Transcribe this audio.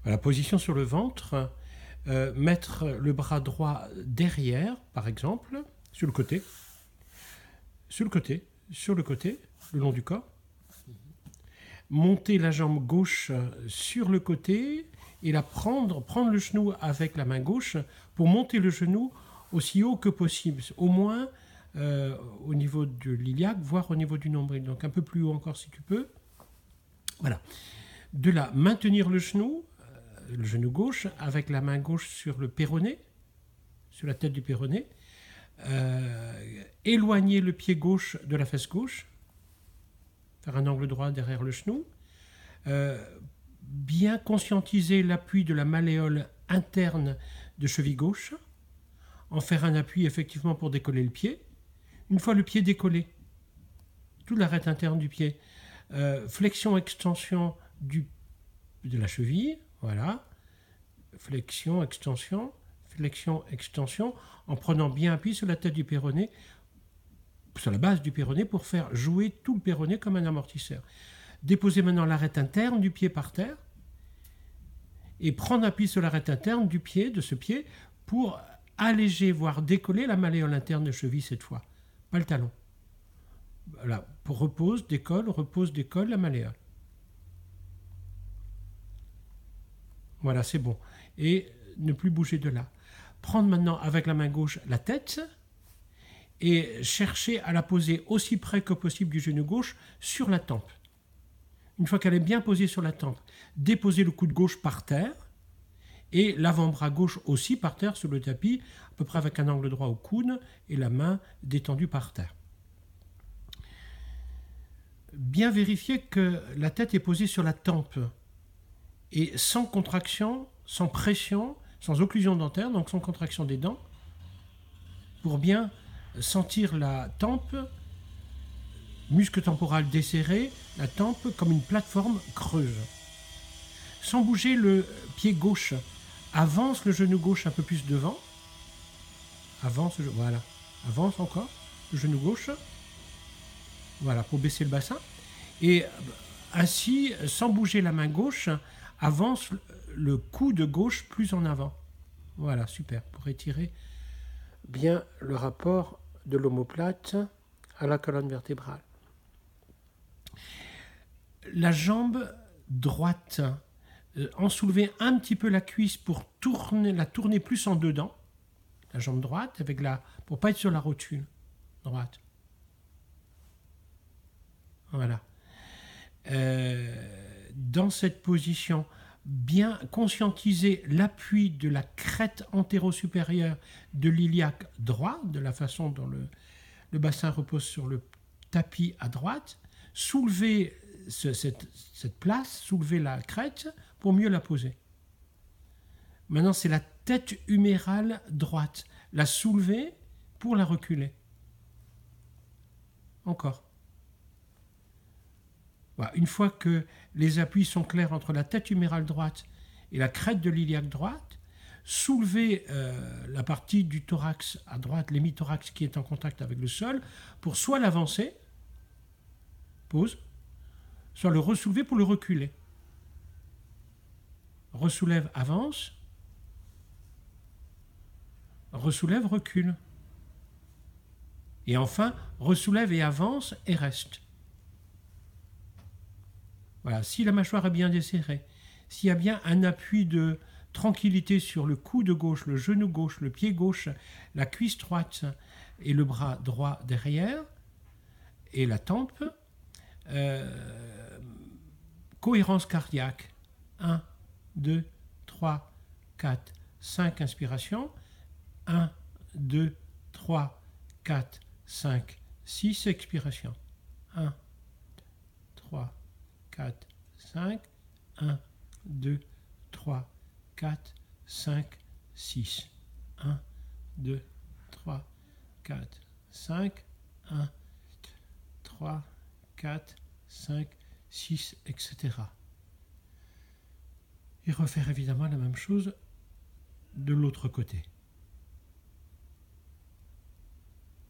Voilà, position sur le ventre, mettre le bras droit derrière, par exemple, sur le côté, le long du corps. Monter la jambe gauche sur le côté et prendre le genou avec la main gauche pour monter le genou aussi haut que possible, au moins au niveau de l'iliaque, voire au niveau du nombril, donc un peu plus haut encore si tu peux. Voilà. De là, maintenir le genou gauche avec la main gauche sur le péroné, sur la tête du péroné, éloigner le pied gauche de la fesse gauche, faire un angle droit derrière le genou, bien conscientiser l'appui de la malléole interne de cheville gauche, en faire un appui effectivement pour décoller le pied. Une fois le pied décollé, toute l'arête interne du pied, flexion-extension de la cheville, voilà, flexion-extension, en prenant bien appui sur la tête du péroné, sur la base du péroné, pour faire jouer tout le péroné comme un amortisseur. Déposer maintenant l'arête interne du pied par terre et prendre appui sur l'arête interne du pied, de ce pied, pour alléger, voire décoller la malléole interne de cheville cette fois, pas le talon. Voilà, pour repose, décolle, la malléole. Voilà, c'est bon. Et ne plus bouger de là. Prendre maintenant avec la main gauche la tête et chercher à la poser aussi près que possible du genou gauche sur la tempe. Une fois qu'elle est bien posée sur la tempe, déposer le coude gauche par terre et l'avant-bras gauche aussi par terre sur le tapis, à peu près avec un angle droit au coude et la main détendue par terre. Bien vérifier que la tête est posée sur la tempe et sans contraction, sans pression, sans occlusion dentaire, donc sans contraction des dents, pour bien sentir la tempe, muscle temporal desserré, la tempe comme une plateforme creuse. Sans bouger le pied gauche, avance le genou gauche un peu plus devant, avance encore le genou gauche, voilà, pour baisser le bassin, et ainsi, sans bouger la main gauche, avance le coude gauche plus en avant. Voilà, super, pour étirer bien le rapport de l'omoplate à la colonne vertébrale. La jambe droite, en soulever un petit peu la cuisse pour la tourner plus en dedans, la jambe droite, pour ne pas être sur la rotule droite. Voilà. Dans cette position, bien conscientiser l'appui de la crête antéro-supérieure de l'iliaque droit, de la façon dont le bassin repose sur le tapis à droite, soulever cette place, soulever la crête pour mieux la poser. Maintenant, c'est la tête humérale droite, la soulever pour la reculer. Encore. Voilà. Une fois que les appuis sont clairs entre la tête humérale droite et la crête de l'iliaque droite, soulevez la partie du thorax à droite, l'hémithorax qui est en contact avec le sol, pour soit l'avancer, pause, soit le ressoulever pour le reculer. Ressoulève, avance, ressoulève, recule. Et enfin, ressoulève et avance et reste. Voilà, si la mâchoire est bien desserrée, s'il y a bien un appui de tranquillité sur le coude gauche, le genou gauche, le pied gauche, la cuisse droite et le bras droit derrière, et la tempe, cohérence cardiaque, 1, 2, 3, 4, 5 inspirations, 1, 2, 3, 4, 5, 6 expirations, 1, 3, 4, 5, 1, 2, 3, 4, 5, 6, 1, 2, 3, 4, 5, 1, 3, 4, 5, 6, etc. Et refaire évidemment la même chose de l'autre côté.